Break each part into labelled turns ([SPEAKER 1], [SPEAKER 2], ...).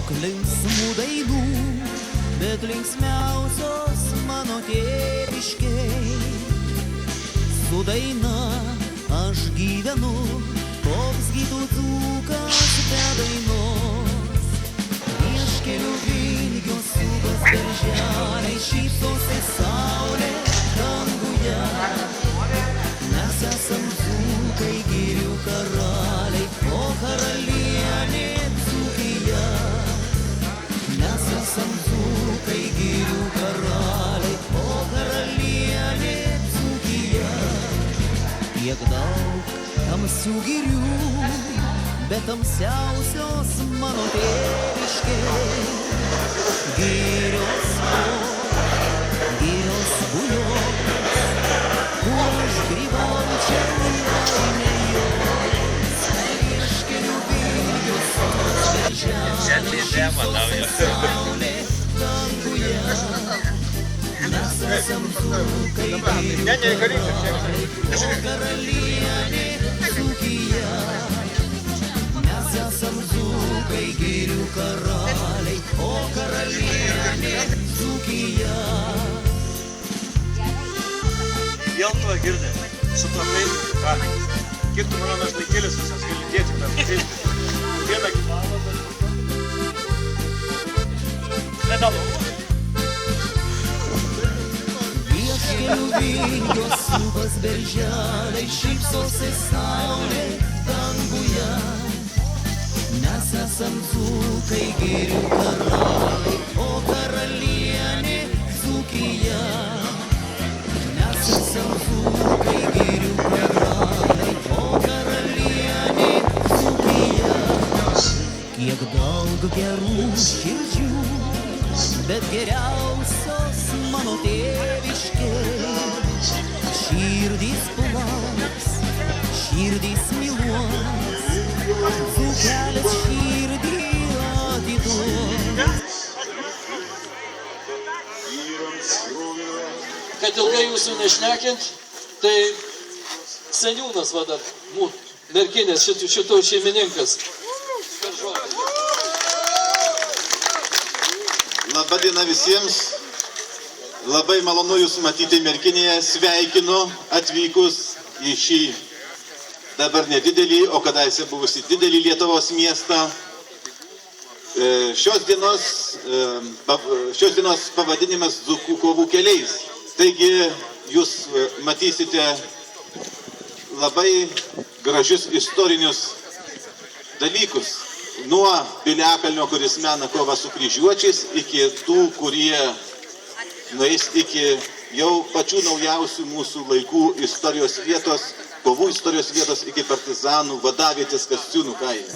[SPEAKER 1] daug linksmų dainų, bet linksmiausios mano tėviškiai. Su daina aš gyvenu, koks gytų dzūkas be dainos. Vieškelių vingius subas berželiai, šypsosi saulė danguje. Mes esam dzūkai, girių karaliai, o karalienė Dzūkija. Mes esam dzūkai, girių karaliai, o karalienė Dzūkija. Kiek daug tamsių girių, bet tamsiausios mano tėviškės. Girios bujos, kur aš grybau čia laimėjos. Vieškelių vingius berželiai, šypsosi saulė danguje. Mes esam dzūkai, girių karaliai, o karalienė Dzūkija. Mes esam dzūkai, girių karaliai, o karalienė Dzūkija.
[SPEAKER 2] Jeltuvą girdė, supratai, ką? Kiek tu mano našlaikėlis visas gali dėti, bet ateiti. Vieną gyvavą, bet... Nedalau.
[SPEAKER 1] Vieškelių vingius subas berželiai, šypsosi saulė danguje. Mes esam dzūkai, girių karaliai, o karalienė Dzūkija. Mes esam dzūkai, girių karaliai, o karalienė Dzūkija. Kiek daug gerų širdžių, bet geriausios mano tėviškės. Širdys plauks, širdys myluos, dzūkelis širdį atiduos.
[SPEAKER 3] Kad ilgai jūsų nešnekint, tai seniūnas vadar, merkinės šito šeimininkas.
[SPEAKER 4] Labadiena visiems. Labai malonu Jūs matyti Merkinėje. Sveikinu atvykus į šį dabar nedidelį, o kadaise buvusi didelį Lietuvos miestą. Šios dienos pavadinimas Dzūkų kovų keliais. Taigi Jūs matysite labai gražius istorinius dalykus. Nuo Piliakalnio, kuris mena kovą su kryžiuočiais, iki tų, kurie nueis iki jau pačių naujausių mūsų laikų istorijos vietos, kovų istorijos vietos, iki partizanų vadavietės Kasciūnų kaime.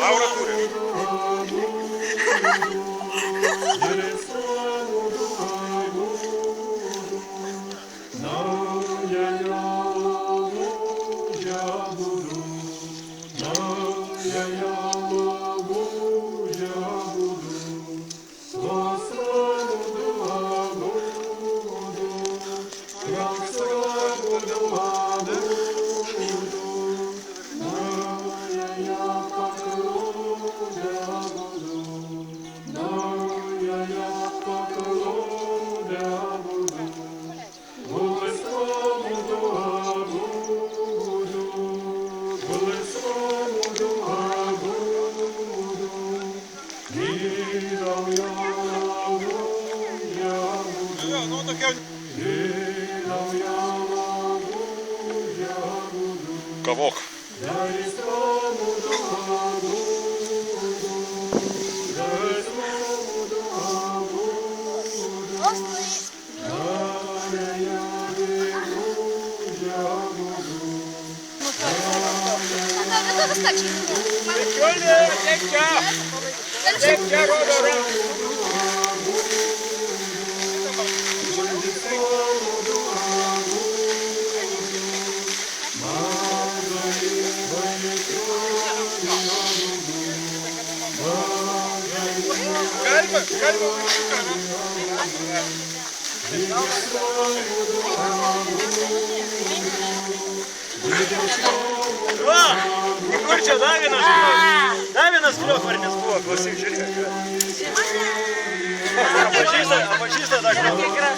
[SPEAKER 2] Laura turi. Кавок.
[SPEAKER 5] to wystarczy.
[SPEAKER 2] Kur čia Davinas Kliokvarnis buvo, klausyk, žiūrėk. Pažįsta tą Kliokvarnį.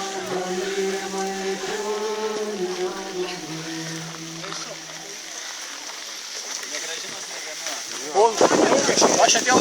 [SPEAKER 2] Aš atėjau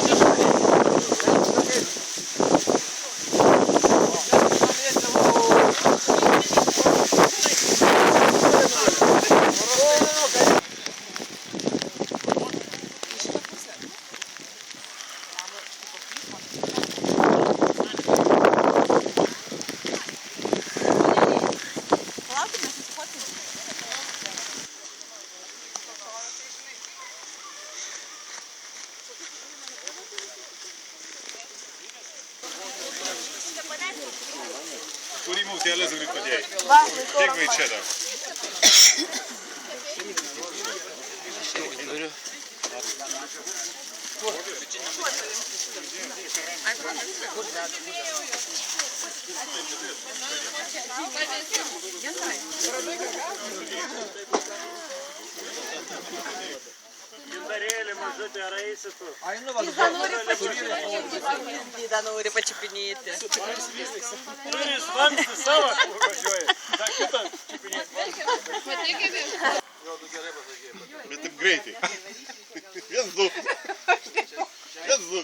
[SPEAKER 6] Kurį mūtelės greit padėjai? Kiek vai čia dar?
[SPEAKER 2] Gintarėlį mažutį, ar eisi tu?
[SPEAKER 7] Dida nori pačiupinėti.
[SPEAKER 2] Turi svansį savo, kur važiuoji. Ta kitą čiupinėti.
[SPEAKER 6] Bet taip greitai. Viens, du. Viens, du.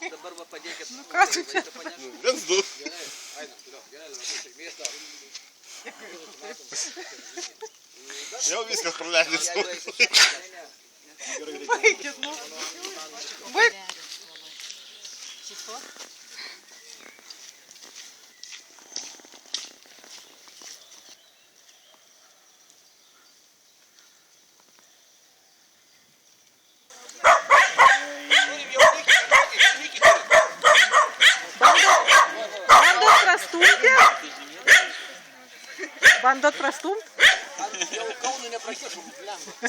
[SPEAKER 7] Dabar va padėkit.
[SPEAKER 6] Viens, du. Jau viskas praleidęs.
[SPEAKER 7] Baikit, nu. Baik. Bandot prastumt?
[SPEAKER 2] Jau Kaunų neprakišom.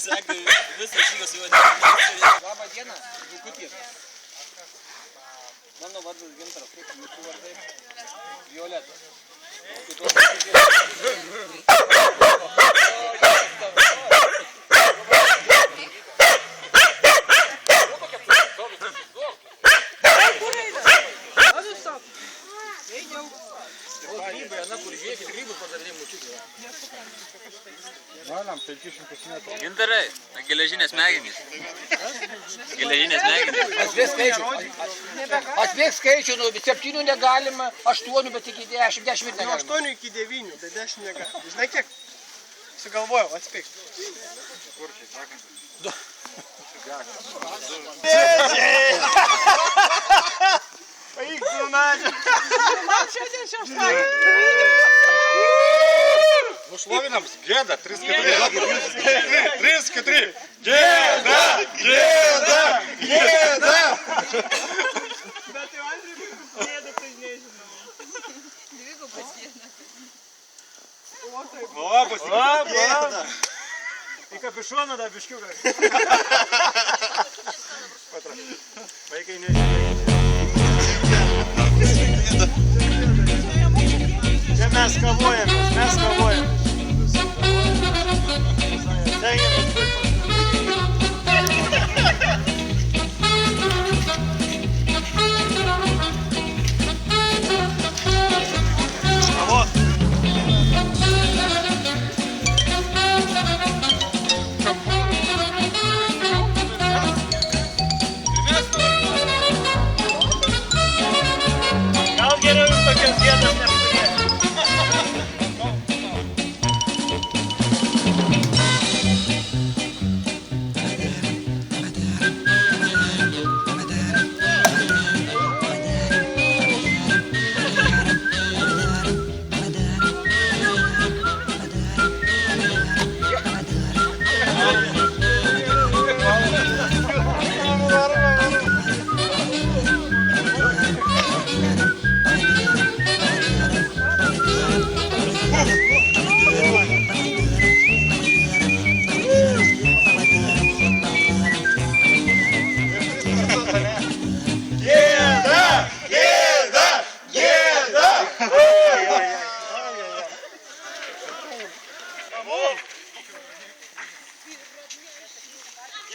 [SPEAKER 2] Sekė visas žygas jau atėjo. Labą dieną, Žukutė. Mano vardas Gintaras, kaip jūsų vardai? Violeta.
[SPEAKER 8] Gintarai, geležinės smegenys. Geležinės smegenys.
[SPEAKER 9] Atspėk skaičių, nuo 7 negalima, 8, bet iki 10 ir negalima.
[SPEAKER 10] Nuo 8 iki 9, bet 10 negalima. Žinai kiek? Sugalvojau, atspėk. Kur čia sakant? Paik su medžiu.
[SPEAKER 7] Man šiandien šeštadienį.
[SPEAKER 6] Nušlovinams, gėda, 3-4. 3-4. Gėda, gėda, gėda.
[SPEAKER 10] Bet jau antrį gėdą tai nežinau.
[SPEAKER 7] Dvigubas gėda.
[SPEAKER 2] O, gėda. Į kapišoną dar biškiuką. Vaikai nežinai. Čia mes kavojamės, mes kavojamės. Stengiamės būti gal geriau ir tokias vietas neapturėti.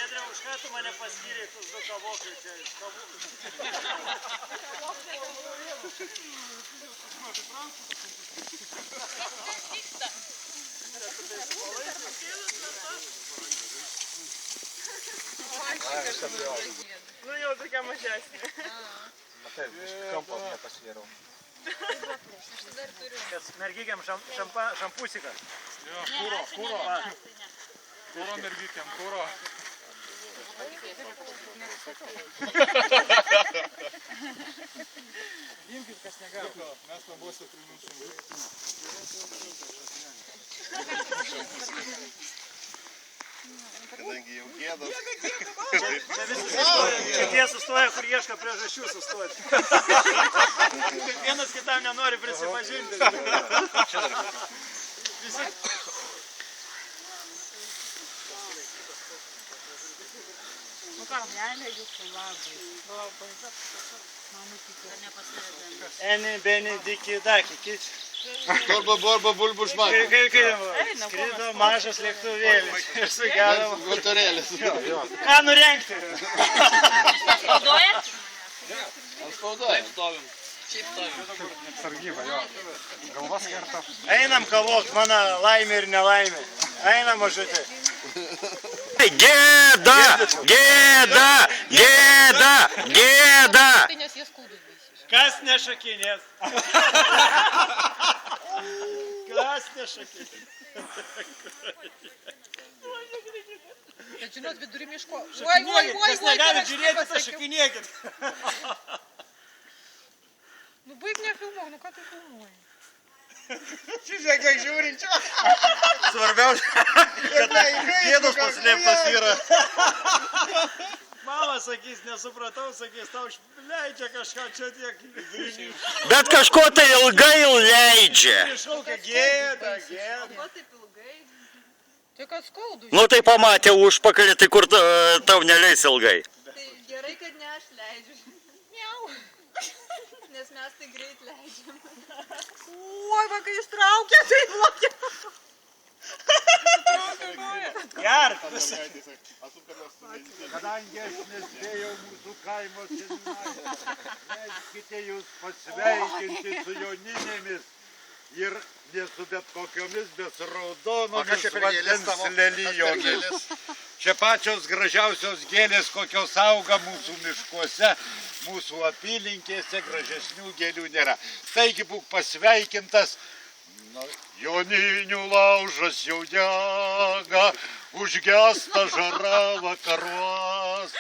[SPEAKER 2] Giedrė, už ką tu mane paskyrė, tu du kavokai čia iš kavų.
[SPEAKER 10] Nu jau tokia mažesnė.
[SPEAKER 2] Mergikėm šampusikas.
[SPEAKER 6] Kuro mergytėm, kuro. Imkit, kas negali. Mes namuose priminsim.
[SPEAKER 4] Kadangi jau gėdas.
[SPEAKER 2] Čia visi sustoja, čia tie sustoja, kur ieško priežasčių sustoti. Vienas kitam nenori prisipažinti. Visi...
[SPEAKER 7] Nu ką, meilė jūsų labai.
[SPEAKER 2] Eni, beni, diki, daki, kič.
[SPEAKER 4] Torba, borba, bulbu, žmak.
[SPEAKER 2] Skrido mažas lėktuvėlis. Ir sugedavo.
[SPEAKER 4] Vatorėlis.
[SPEAKER 2] Ką nurengti?
[SPEAKER 8] Naudojat?
[SPEAKER 4] Spaudoja.
[SPEAKER 6] Sargyba, jo. Galvas kerta.
[SPEAKER 2] Einam kavot, mano laimė ir nelaimė. Einam, mažutė.
[SPEAKER 5] Gėda! Gėda! Gėda! Gėda!
[SPEAKER 7] Tai nes jie skaudus baisiai.
[SPEAKER 2] Kas nešakinės? Kas nešakinės?
[SPEAKER 7] Bet žinot, vidury miško.
[SPEAKER 2] Šakinėkit, kas negali žiūrėti, tai
[SPEAKER 7] pasakiau.
[SPEAKER 2] šakinėkit.
[SPEAKER 7] Nu baig nefilmuok, nu ką tu filmuoji?
[SPEAKER 10] Žiūrėk, kiek žiūrinčio.
[SPEAKER 2] Svarbiausia, kad gėdos paslėptas yra. Mama sakys, nesupratau, sakys, tau leidžia kažką čia tiek.
[SPEAKER 5] Bet kažko tai ilgai leidžia.
[SPEAKER 2] Iššaukia gėda, gėda.
[SPEAKER 7] Ko taip ilgai? Tai kad skaudu.
[SPEAKER 5] Nu tai pamatė užpakalį, tai kur tau neleis ilgai.
[SPEAKER 7] Tai gerai, kad ne aš leidžiu. Miau. Nes mes tai greit leidžiam. Oi, va, kai ištraukia, tai blogia.
[SPEAKER 2] Gerk.
[SPEAKER 6] Kadangi aš nespėjau mūsų kaimo seniūnai, leiskite jūs pasveikinti su joninėmis ir ne su bet kokiomis, bet su raudonomis vandens lelijomis. Čia pačios gražiausios gėlės, kokios auga mūsų miškuose, mūsų apylinkėse, gražesnių gėlių nėra. Taigi būk pasveikintas. Joninių laužas jau dega, užgesta žara vakaruos,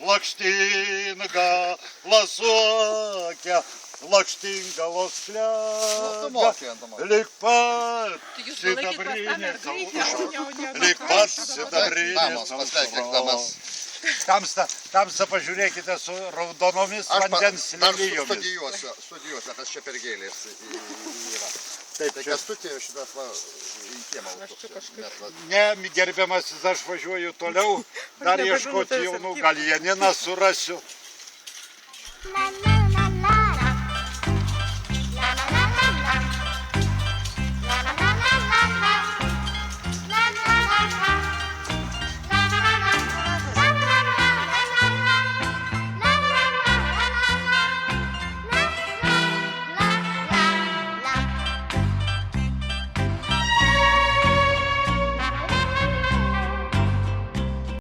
[SPEAKER 6] lakštinga lasuokia, lakštingalos klega, lik pat sidabrinės aušros. Tamsta pažiūrėkite su raudonomis vandens lelijomis.
[SPEAKER 4] Studijuosiu, kas čia per gėlės yra.
[SPEAKER 6] Taip,
[SPEAKER 4] Tai kas tu tie šitas va į kiemą?
[SPEAKER 6] Ne, gerbiamasis, aš važiuoju toliau, dar ieškoti jaunų, gal Janiną surasiu.
[SPEAKER 7] Mama.